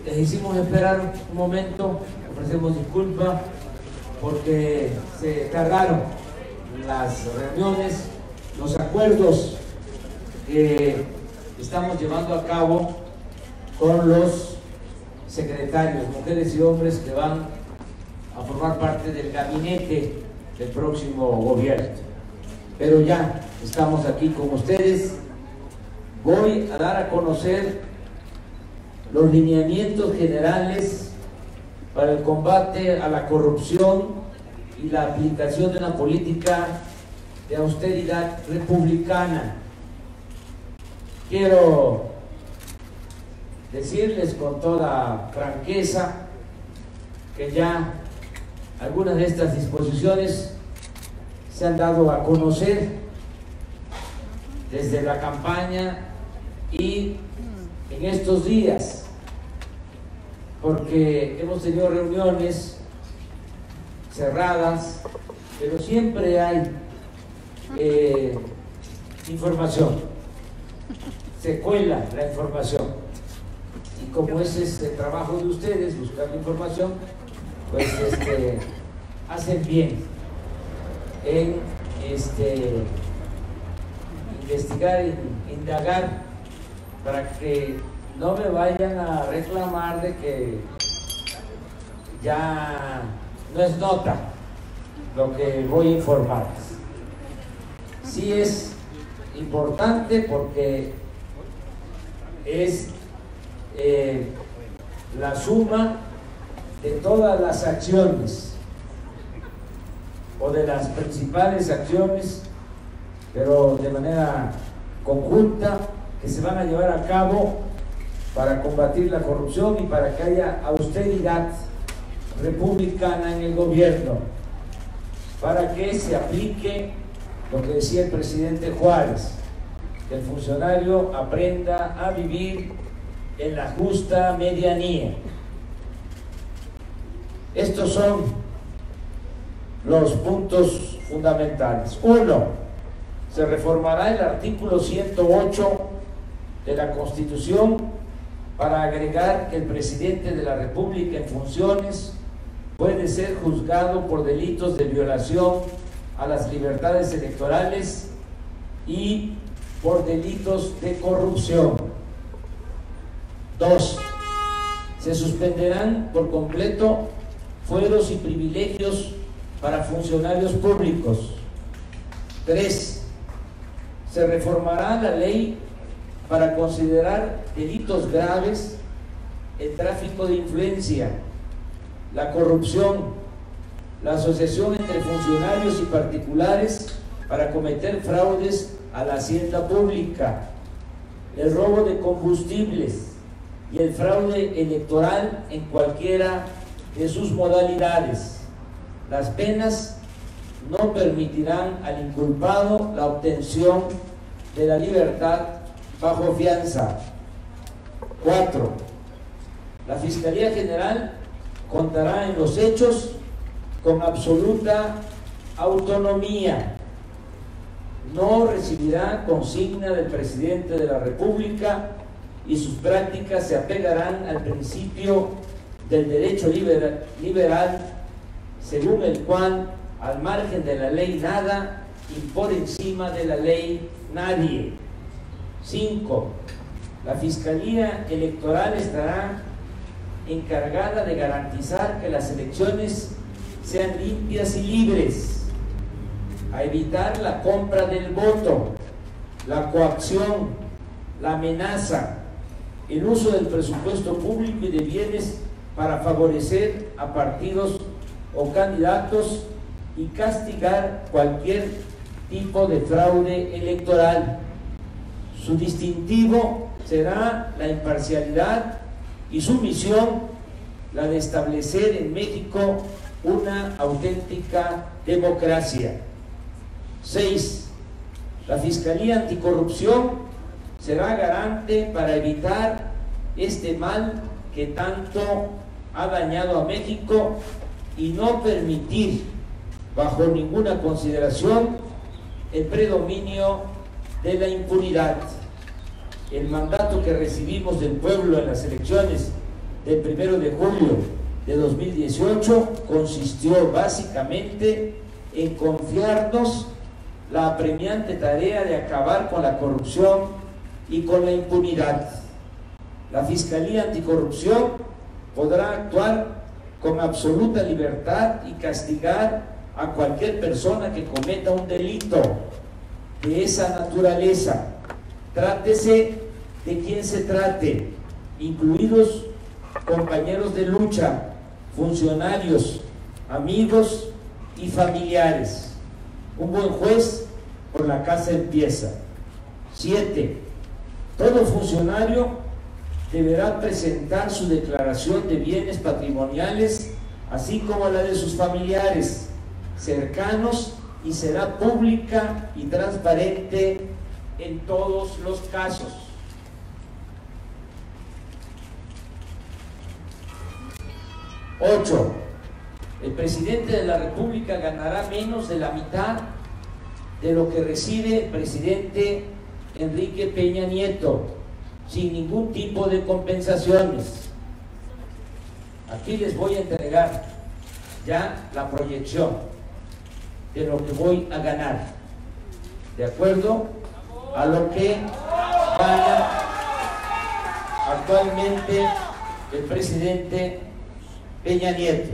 Les hicimos esperar un momento, ofrecemos disculpas porque se tardaron las reuniones, los acuerdos que estamos llevando a cabo con los secretarios, mujeres y hombres que van a formar parte del gabinete del próximo gobierno. Pero ya estamos aquí con ustedes. Voy a dar a conocer los lineamientos generales para el combate a la corrupción y la aplicación de una política de austeridad republicana. Quiero decirles con toda franqueza que ya algunas de estas disposiciones se han dado a conocer desde la campaña y en estos días, porque hemos tenido reuniones cerradas, pero siempre hay información, se cuela la información, y como es el trabajo de ustedes, buscar la información, pues hacen bien en investigar, indagar, para que no me vayan a reclamar de que ya no es nota lo que voy a informarles. Sí es importante porque es la suma de todas las acciones o de las principales acciones, pero de manera conjunta, que se van a llevar a cabo para combatir la corrupción y para que haya austeridad republicana en el gobierno, para que se aplique lo que decía el presidente Juárez, que el funcionario aprenda a vivir en la justa medianía. Estos son los puntos fundamentales. 1. Se reformará el artículo 108 de la Constitución para agregar que el presidente de la República en funciones puede ser juzgado por delitos de violación a las libertades electorales y por delitos de corrupción. 2. Se suspenderán por completo fueros y privilegios para funcionarios públicos. 3. Se reformará la ley para considerar delitos graves el tráfico de influencia, la corrupción, la asociación entre funcionarios y particulares para cometer fraudes a la hacienda pública, el robo de combustibles y el fraude electoral en cualquiera de sus modalidades. Las penas no permitirán al inculpado la obtención de la libertad bajo fianza. 4. La Fiscalía General contará en los hechos con absoluta autonomía. No recibirá consigna del presidente de la República y sus prácticas se apegarán al principio del derecho liberal, según el cual, al margen de la ley nada y por encima de la ley nadie. 5. La Fiscalía Electoral estará encargada de garantizar que las elecciones sean limpias y libres, a evitar la compra del voto, la coacción, la amenaza, el uso del presupuesto público y de bienes para favorecer a partidos o candidatos y castigar cualquier tipo de fraude electoral. Su distintivo será la imparcialidad y su misión la de establecer en México una auténtica democracia. 6. La Fiscalía Anticorrupción será garante para evitar este mal que tanto ha dañado a México y no permitir bajo ninguna consideración el predominio de la impunidad. El mandato que recibimos del pueblo en las elecciones del 1 de julio de 2018 consistió básicamente en confiarnos la apremiante tarea de acabar con la corrupción y con la impunidad. La Fiscalía Anticorrupción podrá actuar con absoluta libertad y castigar a cualquier persona que cometa un delito de esa naturaleza, trátese de quien se trate, incluidos compañeros de lucha, funcionarios, amigos y familiares. Un buen juez por la casa empieza. 7. Todo funcionario deberá presentar su declaración de bienes patrimoniales, así como la de sus familiares cercanos, y será pública y transparente en todos los casos. 8. El presidente de la República ganará menos de la mitad de lo que recibe el presidente Enrique Peña Nieto, sin ningún tipo de compensaciones. Aquí les voy a entregar ya la proyección de lo que voy a ganar, de acuerdo a lo que gana actualmente el presidente Peña Nieto.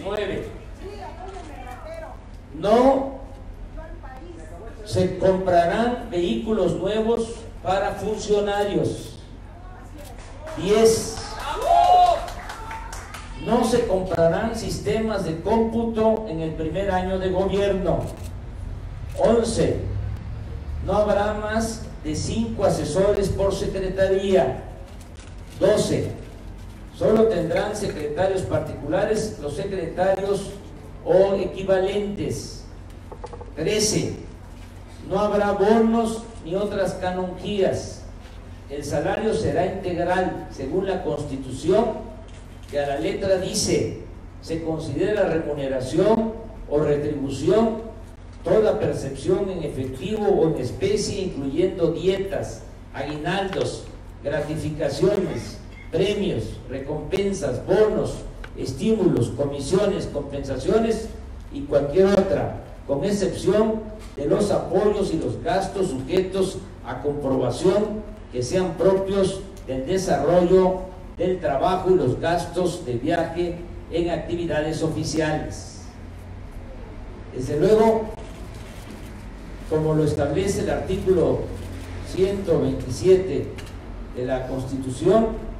9. No se comprarán vehículos nuevos para funcionarios. 10. No se comprarán sistemas de cómputo en el primer año de gobierno. 11. No habrá más de 5 asesores por secretaría. 12. Solo tendrán secretarios particulares los secretarios o equivalentes. 13. No habrá bonos ni otras canonjías. El salario será integral según la Constitución, que a la letra dice: se considera remuneración o retribución toda percepción en efectivo o en especie, incluyendo dietas, aguinaldos, gratificaciones, premios, recompensas, bonos, estímulos, comisiones, compensaciones y cualquier otra, con excepción de los apoyos y los gastos sujetos a comprobación que sean propios del desarrollo del trabajo y los gastos de viaje en actividades oficiales. Desde luego, como lo establece el artículo 127 de la Constitución,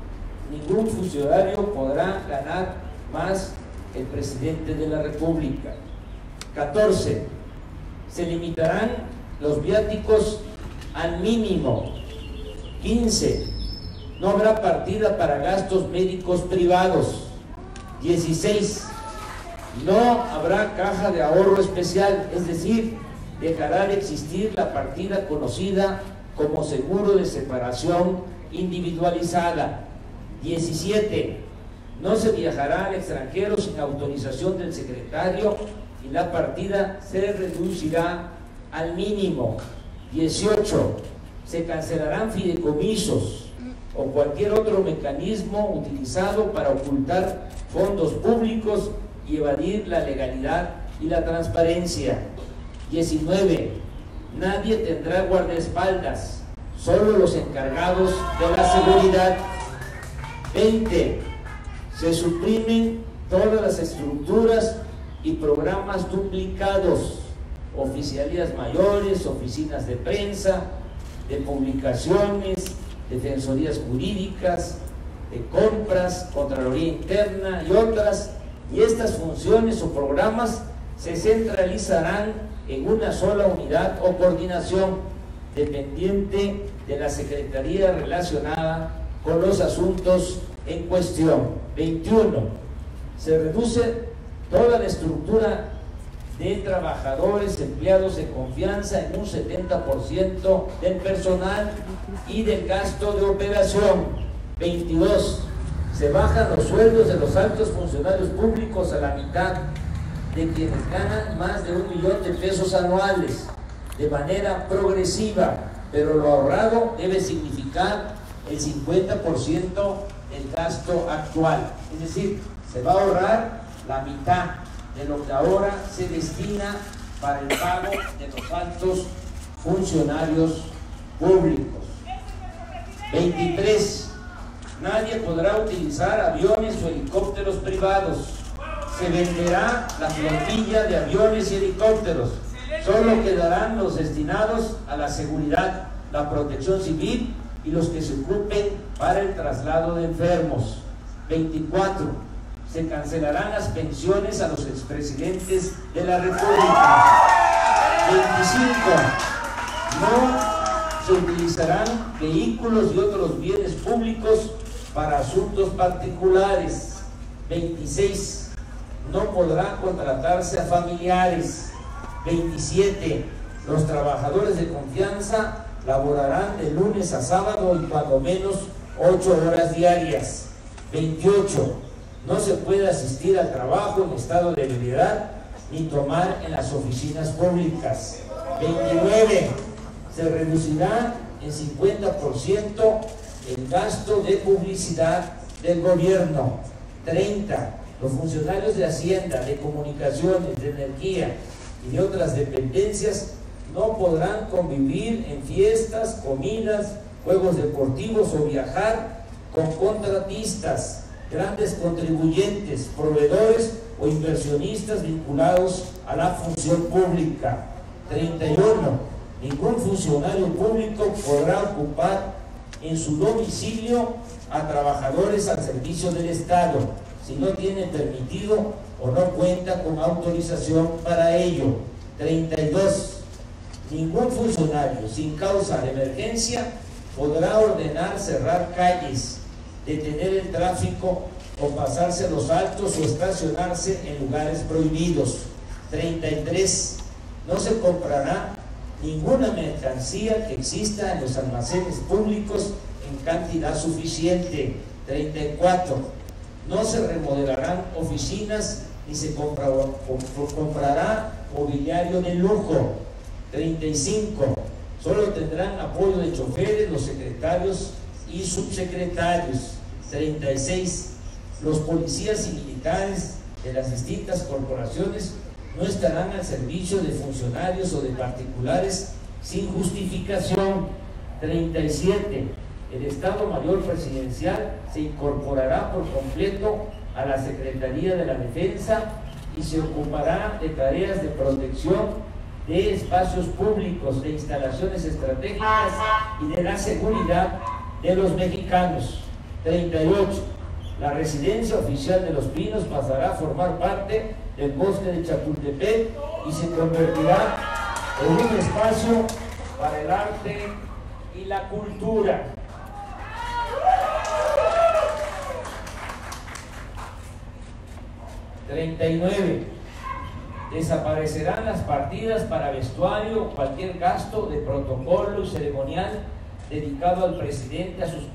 ningún funcionario podrá ganar más que el presidente de la República. 14. Se limitarán los viáticos al mínimo. 15. No habrá partida para gastos médicos privados. 16. No habrá caja de ahorro especial, es decir, dejará de existir la partida conocida como seguro de separación individualizada. 17. No se viajará al extranjero sin autorización del secretario y la partida se reducirá al mínimo. 18. Se cancelarán fideicomisos o cualquier otro mecanismo utilizado para ocultar fondos públicos y evadir la legalidad y la transparencia. 19. Nadie tendrá guardaespaldas, solo los encargados de la seguridad. 20. Se suprimen todas las estructuras y programas duplicados, oficialías mayores, oficinas de prensa, de publicaciones, defensorías jurídicas, de compras, Contraloría Interna y otras, y estas funciones o programas se centralizarán en una sola unidad o coordinación dependiente de la Secretaría relacionada con los asuntos en cuestión. 21. Se reduce toda la estructura de trabajadores empleados de confianza en un 70% del personal y del gasto de operación. 22. Se bajan los sueldos de los altos funcionarios públicos a la mitad de quienes ganan más de 1 millón de pesos anuales, de manera progresiva, pero lo ahorrado debe significar el 50% del gasto actual. Es decir, se va a ahorrar la mitad de lo que ahora se destina para el pago de los altos funcionarios públicos. 23. Nadie podrá utilizar aviones o helicópteros privados. Se venderá la flotilla de aviones y helicópteros. Solo quedarán los destinados a la seguridad, la protección civil y los que se ocupen para el traslado de enfermos. 24. Se cancelarán las pensiones a los expresidentes de la República. 25. No se utilizarán vehículos y otros bienes públicos para asuntos particulares. 26. No podrá contratarse a familiares. 27. Los trabajadores de confianza laborarán de lunes a sábado y cuando menos 8 horas diarias. 28. No se puede asistir al trabajo en estado de ebriedad ni tomar en las oficinas públicas. 29. Se reducirá en 50% el gasto de publicidad del gobierno. 30. Los funcionarios de Hacienda, de Comunicaciones, de Energía y de otras dependencias no podrán convivir en fiestas, comidas, juegos deportivos o viajar con contratistas, grandes contribuyentes, proveedores o inversionistas vinculados a la función pública. 31. Ningún funcionario público podrá ocupar en su domicilio a trabajadores al servicio del Estado si no tiene permitido o no cuenta con autorización para ello. 32. Ningún funcionario sin causa de emergencia podrá ordenar cerrar calles, detener el tráfico o pasarse los altos o estacionarse en lugares prohibidos. 33. No se comprará ninguna mercancía que exista en los almacenes públicos en cantidad suficiente. 34. No se remodelarán oficinas ni se comprará mobiliario de lujo. 35. Solo tendrán apoyo de choferes los secretarios y subsecretarios. 36. Los policías y militares de las distintas corporaciones no estarán al servicio de funcionarios o de particulares sin justificación. 37. El Estado Mayor Presidencial se incorporará por completo a la Secretaría de la Defensa y se ocupará de tareas de protección de espacios públicos, de instalaciones estratégicas y de la seguridad de los mexicanos. 38. La residencia oficial de Los Pinos pasará a formar parte del bosque de Chapultepec y se convertirá en un espacio para el arte y la cultura. (39) Desaparecerán las partidas para vestuario o cualquier gasto de protocolo y ceremonial dedicado al presidente, a sus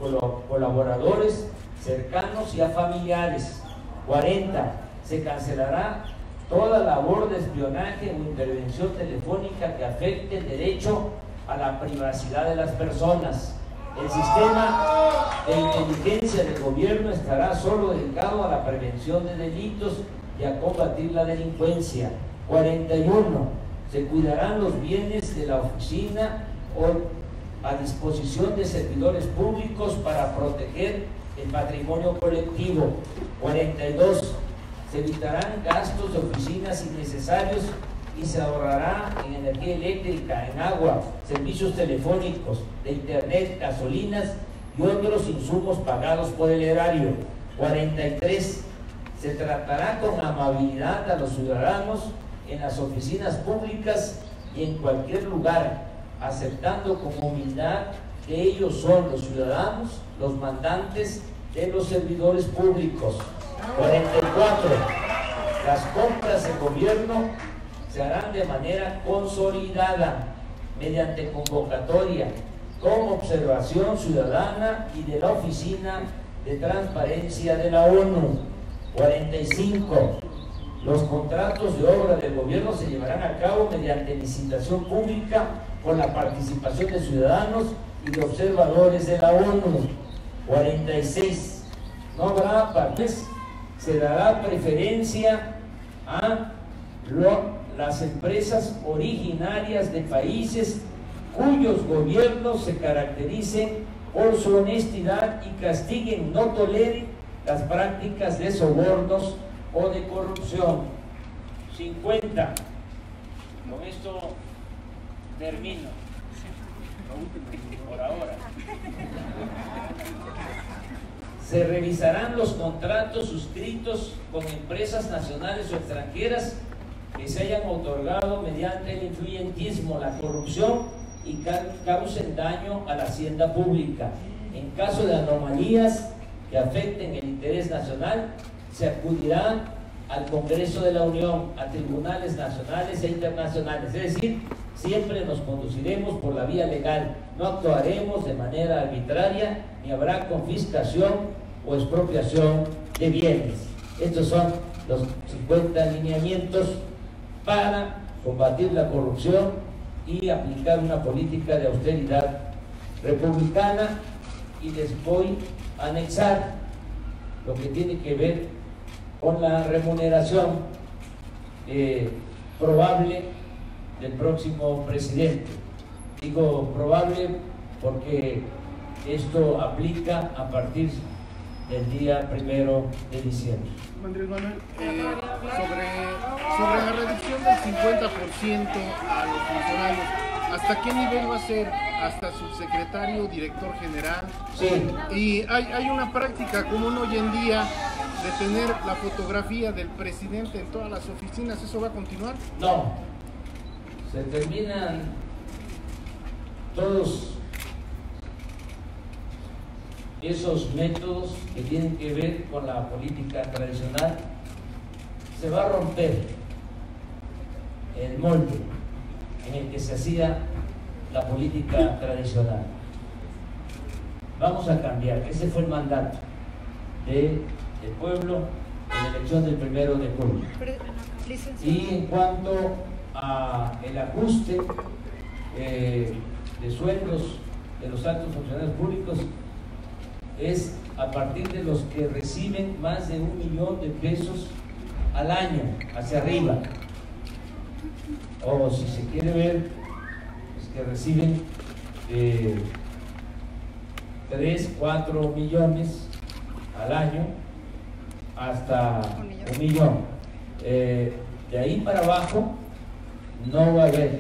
colaboradores cercanos y a familiares. 40. Se cancelará toda labor de espionaje o intervención telefónica que afecte el derecho a la privacidad de las personas. El sistema de inteligencia del gobierno estará solo dedicado a la prevención de delitos y a combatir la delincuencia. 41. Se cuidarán los bienes de la oficina o a disposición de servidores públicos para proteger el patrimonio colectivo. 42. Se evitarán gastos de oficinas innecesarios y se ahorrará en energía eléctrica, en agua, servicios telefónicos, de internet, gasolinas y otros insumos pagados por el erario. 43. Se tratará con amabilidad a los ciudadanos en las oficinas públicas y en cualquier lugar, aceptando con humildad que ellos son los ciudadanos, los mandantes de los servidores públicos. 44. Las compras de gobierno se harán de manera consolidada, mediante convocatoria, con observación ciudadana y de la Oficina de Transparencia de la ONU. 45. Los contratos de obra del gobierno se llevarán a cabo mediante licitación pública con la participación de ciudadanos y de observadores de la ONU. 46. No habrá partes, se dará preferencia a las empresas originarias de países cuyos gobiernos se caractericen por su honestidad y castiguen, no toleren las prácticas de sobornos o de corrupción. 50. Con esto termino. Por ahora. Se revisarán los contratos suscritos con empresas nacionales o extranjeras que se hayan otorgado mediante el influyentismo, la corrupción y causen daño a la hacienda pública. En caso de anomalías que afecten el interés nacional, se acudirá al Congreso de la Unión, a tribunales nacionales e internacionales. Es decir, siempre nos conduciremos por la vía legal, no actuaremos de manera arbitraria, ni habrá confiscación o expropiación de bienes. Estos son los 50 lineamientos para combatir la corrupción y aplicar una política de austeridad republicana. Y les voy a anexar lo que tiene que ver con la remuneración probable del próximo presidente. Digo probable porque esto aplica a partir del día 1 de diciembre. Andrés Manuel, sobre la reducción del 50% a los funcionarios, ¿hasta qué nivel va a ser? ¿Hasta subsecretario, director general? Sí. Y hay una práctica común hoy en día de tener la fotografía del presidente en todas las oficinas. ¿Eso va a continuar? No. Se terminan todos esos métodos que tienen que ver con la política tradicional. Se va a romper el molde en el que se hacía la política tradicional. Vamos a cambiar. Ese fue el mandato del pueblo en la elección del 1 de julio. Y en cuanto a el ajuste de sueldos de los altos funcionarios públicos, es a partir de los que reciben más de 1 millón de pesos al año hacia arriba, o si se quiere ver, los que reciben 3, 4 millones al año hasta 1 millón. De ahí para abajo no va a haber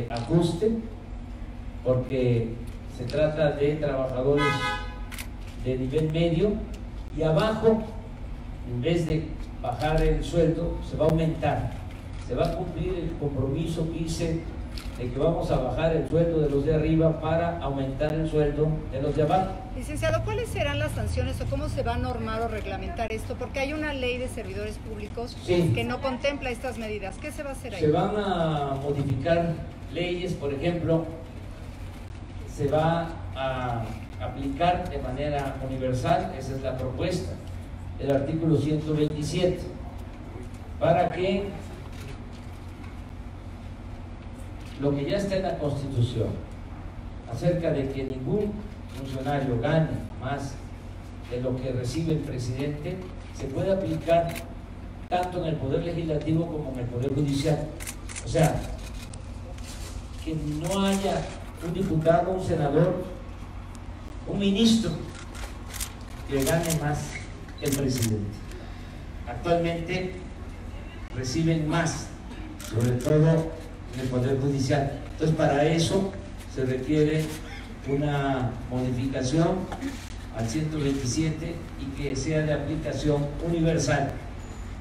ajuste, porque se trata de trabajadores de nivel medio, y abajo, en vez de bajar el sueldo, se va a aumentar. Se va a cumplir el compromiso que hice de que vamos a bajar el sueldo de los de arriba para aumentar el sueldo de los de abajo. Licenciado, ¿cuáles serán las sanciones o cómo se va a normar o reglamentar esto? Porque hay una ley de servidores públicos que no contempla estas medidas. ¿Qué se va a hacer ahí? Se van a modificar leyes, por ejemplo, se va a aplicar de manera universal, esa es la propuesta, el artículo 127, para que lo que ya está en la Constitución acerca de que ningún funcionario gane más de lo que recibe el presidente se puede aplicar tanto en el Poder Legislativo como en el Poder Judicial. O sea, que no haya un diputado, un senador, un ministro que gane más que el presidente. Actualmente reciben más, sobre todo en el Poder Judicial. Entonces, para eso se requiere una modificación al 127 y que sea de aplicación universal.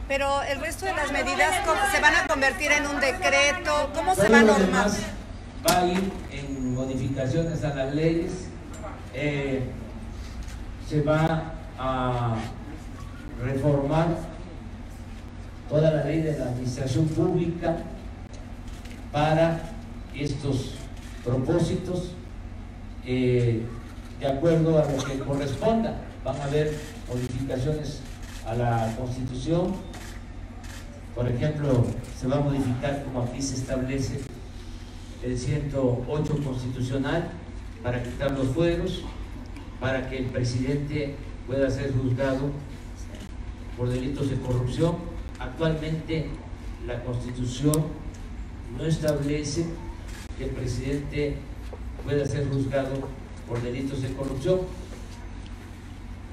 Pero el resto de las medidas, ¿cómo se van a convertir en un decreto? ¿Cómo se va a normar? Va a ir en modificaciones a las leyes. Se va a reformar toda la ley de la administración pública para estos propósitos, de acuerdo a lo que corresponda. Van a haber modificaciones a la Constitución. Por ejemplo, se va a modificar, como aquí se establece, el 108 constitucional para quitar los fueros. para que el presidente pueda ser juzgado por delitos de corrupción. Actualmente la Constitución no establece que el presidente pueda ser juzgado por delitos de corrupción.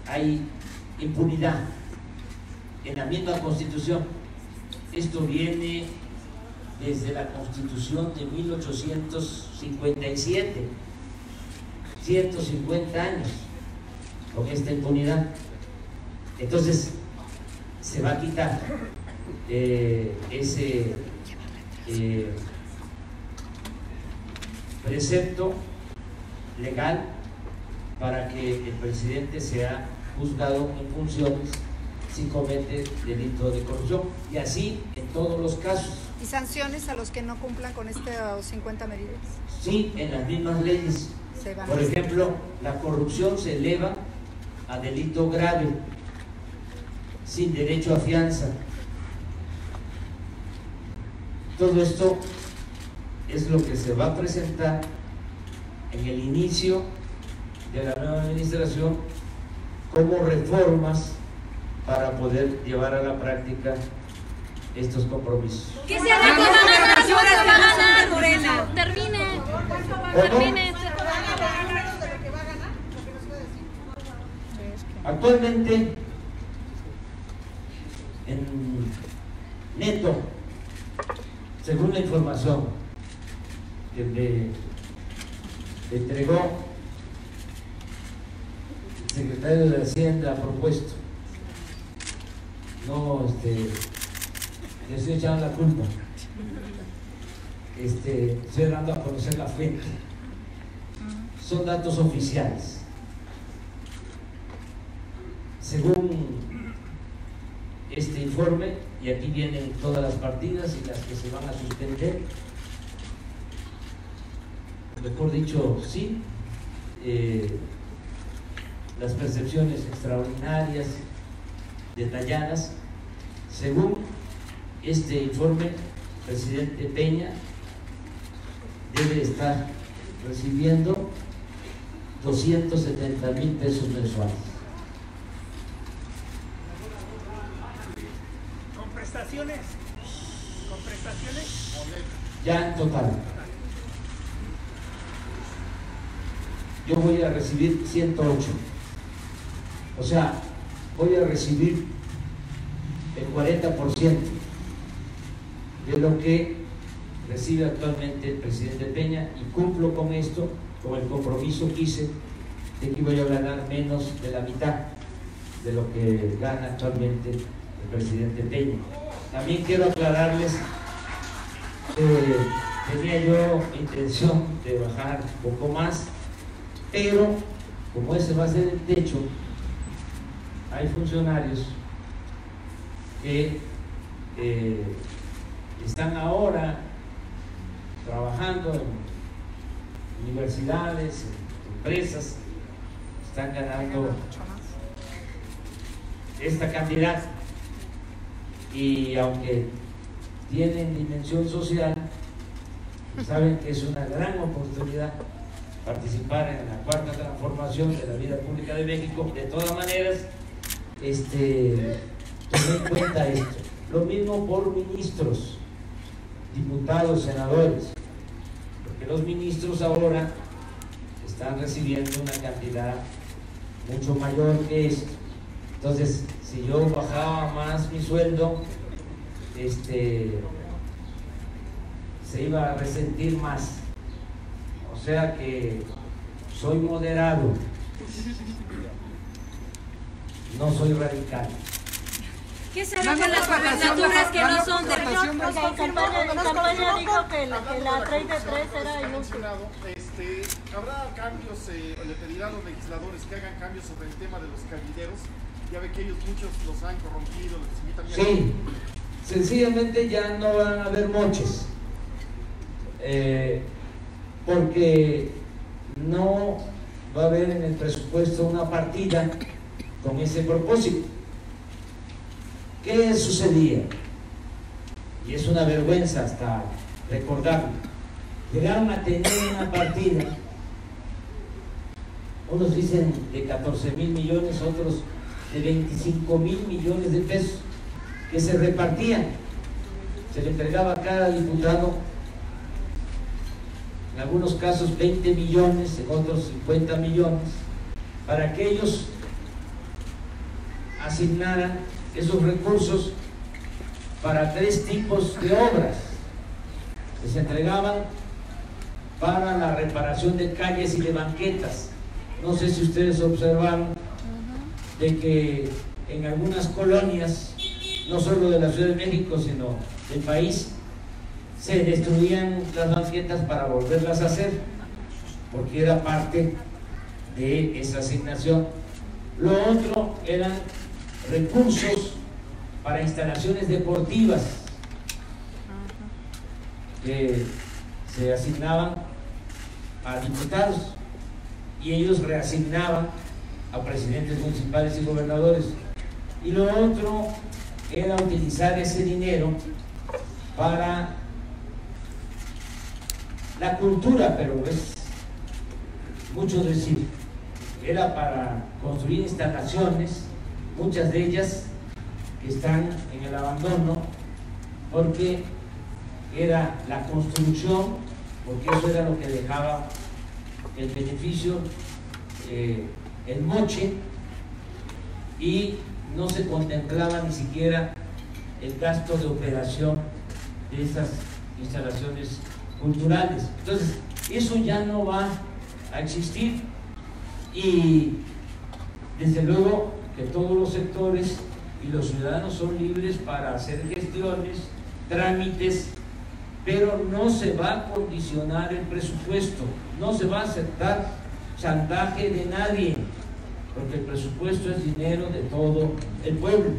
Hay impunidad en la misma Constitución. Esto viene desde la Constitución de 1857, 150 años con esta impunidad. Entonces se va a quitar ese precepto legal para que el presidente sea juzgado en funciones si comete delito de corrupción, y así en todos los casos. ¿Y sanciones a los que no cumplan con estas 50 medidas? Sí, en las mismas leyes. Por ejemplo, la corrupción se eleva a delito grave, sin derecho a fianza. Todo esto es lo que se va a presentar en el inicio de la nueva administración como reformas para poder llevar a la práctica estos compromisos. ¿Qué se hará con las gubernaturas? Va a ganar Morena. Termine. Actualmente, en neto, según la información que me entregó el secretario de la Hacienda propuesto, no le estoy echando la culpa, estoy dando a conocer la fuente, son datos oficiales. Según este informe, y aquí vienen todas las partidas y las que se van a suspender, mejor dicho, sí, las percepciones extraordinarias, detalladas. Según este informe, el presidente Peña debe estar recibiendo 270,000 pesos mensuales. ¿Con prestaciones? ¿Con prestaciones? Ya en total. Yo voy a recibir 108. O sea, voy a recibir el 40% de lo que recibe actualmente el presidente Peña, y cumplo con esto, con el compromiso que hice de que voy a ganar menos de la mitad de lo que gana actualmente el presidente Peña. También quiero aclararles que tenía yo intención de bajar un poco más, pero como ese va a ser el techo, hay funcionarios que están ahora trabajando en universidades, en empresas, están ganando esta cantidad, y aunque tienen dimensión social, saben que es una gran oportunidad participar en la cuarta transformación de la vida pública de México. De todas maneras, tener en cuenta esto. Lo mismo por ministros, diputados, senadores, porque los ministros ahora están recibiendo una cantidad mucho mayor que esto. Entonces, si yo bajaba más mi sueldo, se iba a resentir más. O sea que soy moderado, no soy radical. ¿Qué será con las gubernaturas que no son de En campaña dijo que la 3 de 3 era inútil. ¿Habrá cambios, le pedirá a los legisladores que hagan cambios sobre el tema de los cabilderos? Ya ve que ellos muchos los han corrompido, les invitan a... Sí, sencillamente ya no van a haber moches, porque no va a haber en el presupuesto una partida con ese propósito. ¿Qué sucedía? Y es una vergüenza hasta recordarlo. Llegaron a tener una partida unos dicen de 14,000 millones, otros de 25,000 millones de pesos, que se repartían. Se le entregaba a cada diputado, en algunos casos 20 millones, en otros 50 millones, para que ellos asignaran esos recursos para 3 tipos de obras que se entregaban: para la reparación de calles y de banquetas. No sé si ustedes observaron de que en algunas colonias, no solo de la Ciudad de México, sino del país, se destruían las banquetas para volverlas a hacer, porque era parte de esa asignación. Lo otro eran recursos para instalaciones deportivas que se asignaban a diputados y ellos reasignaban a presidentes municipales y gobernadores. Y lo otro era utilizar ese dinero para la cultura, pero es mucho decir. Era para construir instalaciones, muchas de ellas que están en el abandono, porque era la construcción, porque eso era lo que dejaba el beneficio, el moche, y no se contemplaba ni siquiera el gasto de operación de esas instalaciones culturales. Entonces, eso ya no va a existir, y desde luego que todos los sectores y los ciudadanos son libres para hacer gestiones, trámites, pero no se va a condicionar el presupuesto, no se va a aceptar chantaje de nadie, porque el presupuesto es dinero de todo el pueblo.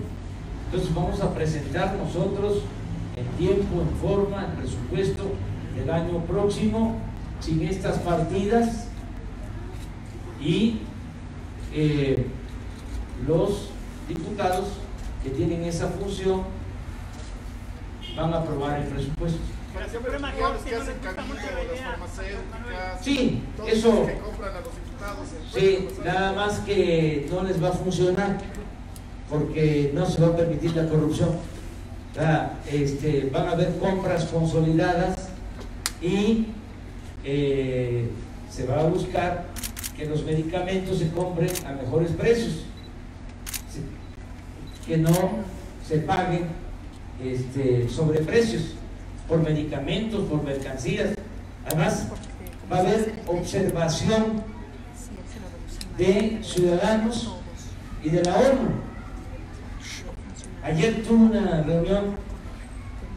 Entonces vamos a presentar nosotros en tiempo, en forma, el presupuesto del año próximo, sin estas partidas, y los diputados que tienen esa función van a aprobar el presupuesto. Pero siempre mejor si no les gusta mucho la idea. Sí, todos eso. los que compran a los diputados, Sí, nada más que no les va a funcionar, porque no se va a permitir la corrupción. Van a haber compras consolidadas y se va a buscar que los medicamentos se compren a mejores precios, que no se paguen sobreprecios por medicamentos, por mercancías. Además, va a haber observación de ciudadanos y de la ONU. Ayer tuve una reunión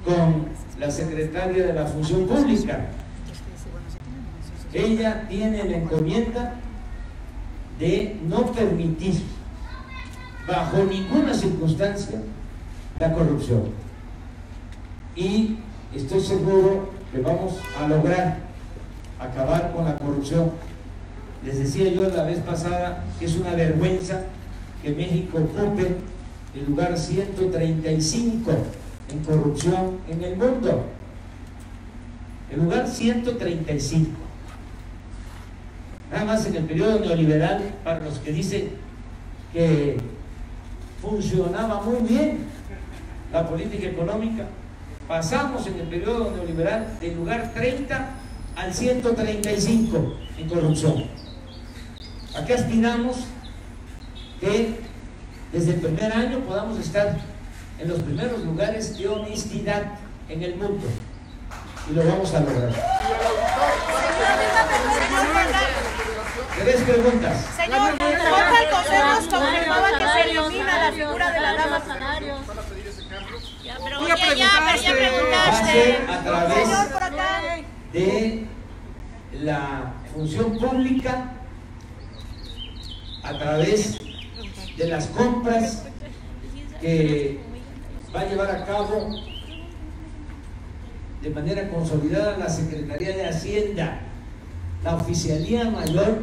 con la secretaria de la Función Pública. Ella tiene la encomienda de no permitir bajo ninguna circunstancia la corrupción, y estoy seguro que vamos a lograr acabar con la corrupción. Les decía yo la vez pasada que es una vergüenza que México ocupe el lugar 135 en corrupción en el mundo. El lugar 135. Nada más en el periodo neoliberal, para los que dicen que funcionaba muy bien la política económica, pasamos en el periodo neoliberal del lugar 30 al 135 en corrupción. Aquí aspiramos que desde el primer año podamos estar en los primeros lugares de honestidad en el mundo, y lo vamos a lograr. 3 preguntas. Señor, el Consejo nos confirmaba que se elimina la figura de la dama. Pero ya Va preguntaste. a ser a través de la función pública, a través de las compras que va a llevar a cabo de manera consolidada la Secretaría de Hacienda, la Oficialía Mayor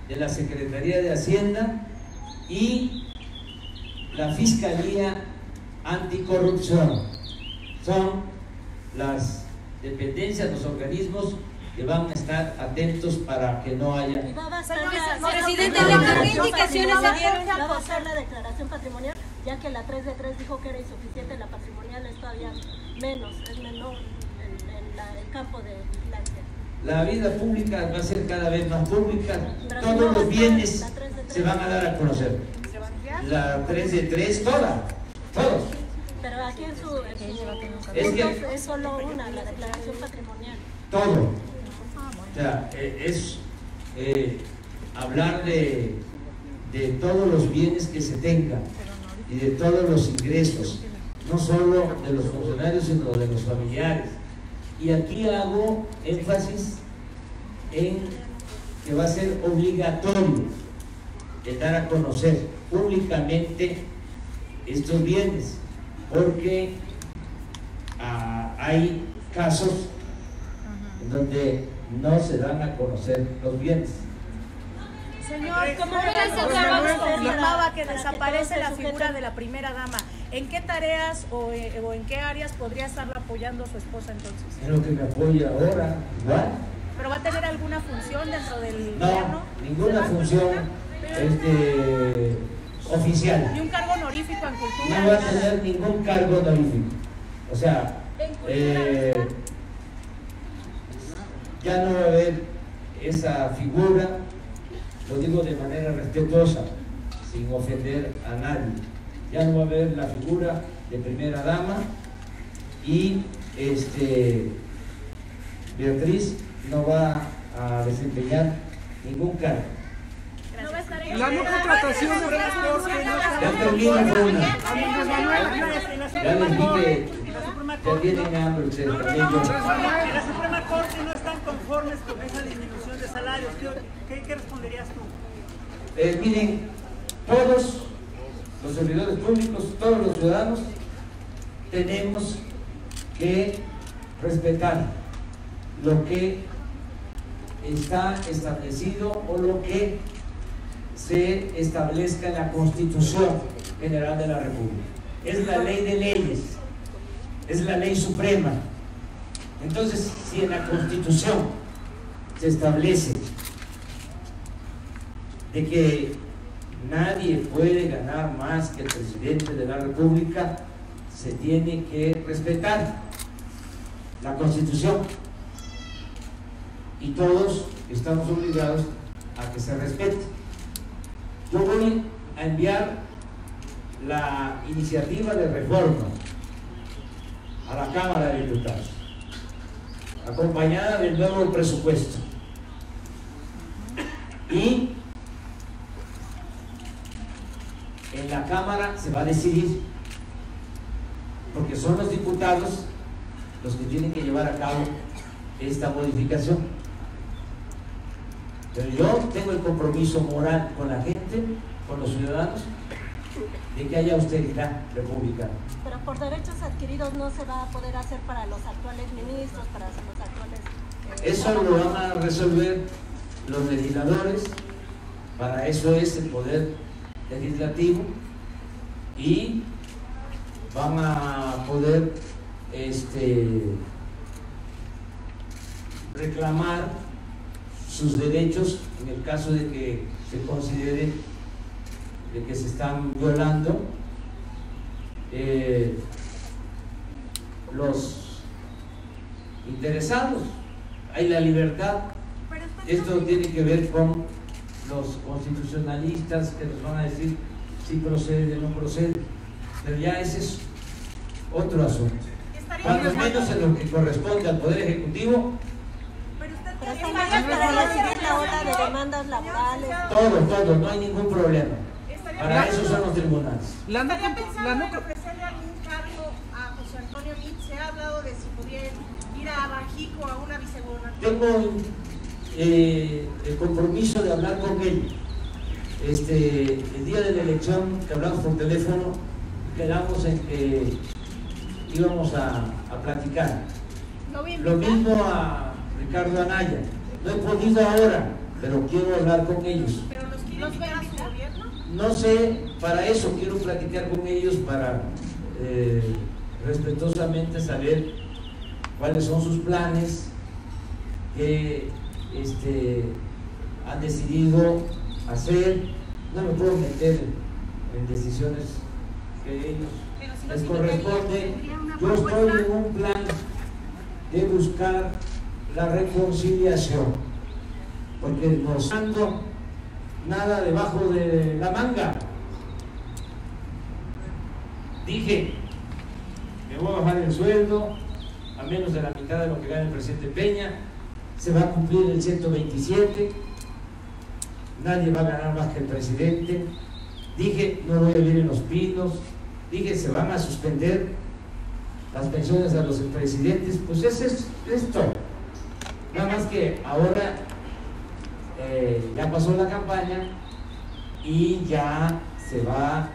de la Secretaría de Hacienda y la Fiscalía Anticorrupción. Son las dependencias, los organismos que van a estar atentos para que no haya... Presidente, ¿qué indicaciones se dieron? Va a hacer la declaración patrimonial, ya que la 3 de 3 dijo que era insuficiente, la patrimonial es todavía menos, es menor en el campo de vigilancia. La vida pública va a ser cada vez más pública, todos los bienes se van a dar a conocer. La 3 de 3, todos. Pero aquí en su es solo una, la declaración patrimonial. Todo. O sea, es hablar de todos los bienes que se tengan y de todos los ingresos, no solo de los funcionarios, sino de los familiares. Y aquí hago énfasis en que va a ser obligatorio el dar a conocer públicamente estos bienes, porque hay casos en donde no se dan a conocer los bienes. Señor, ¿cómo confirmaba que desaparece la figura de la primera dama? ¿En qué tareas o en qué áreas podría estarla apoyando su esposa entonces? En lo que me apoya ahora, igual. ¿Pero va a tener alguna función dentro del No, gobierno? ninguna función oficial. ¿Ni un cargo honorífico en cultura? No va a tener ningún cargo honorífico. O sea, ya no va a haber esa figura, lo digo de manera respetuosa, sin ofender a nadie. Ya no va a haber la figura de primera dama y Beatriz no va a desempeñar ningún cargo. No va a estar La no contratación de Ya termino con una. Ya les dije que tienen hambre ustedes también. En la Suprema Corte no están conformes con esa disminución de salarios. ¿Qué responderías tú? Miren, todos los servidores públicos, todos los ciudadanos, tenemos que respetar lo que está establecido o lo que se establezca en la Constitución General de la República. Es la ley de leyes, es la ley suprema. Entonces, si en la Constitución se establece de que nadie puede ganar más que el presidente de la República, se tiene que respetar la Constitución y todos estamos obligados a que se respete. Yo voy a enviar la iniciativa de reforma a la Cámara de Diputados, acompañada del nuevo presupuesto, y en la Cámara se va a decidir, porque son los diputados los que tienen que llevar a cabo esta modificación. Pero yo tengo el compromiso moral con la gente, con los ciudadanos, de que haya austeridad republicana. Pero por derechos adquiridos no se va a poder hacer para los actuales ministros, para los actuales... Eso lo van a resolver los legisladores, para eso es el poder legislativo, y van a poder reclamar sus derechos en el caso de que se considere de que se están violando los interesados. Hay la libertad. Esto tiene que ver con los constitucionalistas que nos van a decir si procede o no procede, pero ya ese es otro asunto. Cuando menos en lo que corresponde al Poder Ejecutivo. Pero estamos para recibir la ola de demandas laborales. Todo, no hay ningún problema. Para eso son los tribunales. ¿Estaría pensando en ofrecerle algún cargo a José Antonio Meade? Se ha hablado de si podría ir a Bajico a una vicegubernatura. Tengo el compromiso de hablar con él. El día de la elección que hablamos por teléfono, quedamos en que íbamos a platicar. Lo mismo a Ricardo Anaya. No he podido ahora, pero quiero hablar con ellos. ¿Pero los quiere invitar a su gobierno? No sé, para eso quiero platicar con ellos, para respetuosamente saber cuáles son sus planes que han decidido hacer. No me puedo meter en decisiones que ellos les corresponde. Yo estoy en un plan de buscar la reconciliación, porque no ando nada debajo de la manga. Dije, me voy a bajar el sueldo a menos de la mitad de lo que gana el presidente Peña, se va a cumplir el 127, nadie va a ganar más que el presidente. Dije, no voy a vivir en Los Pinos. Dije, se van a suspender las pensiones a los expresidentes. Pues eso es esto. Nada más que ahora ya pasó la campaña y ya se va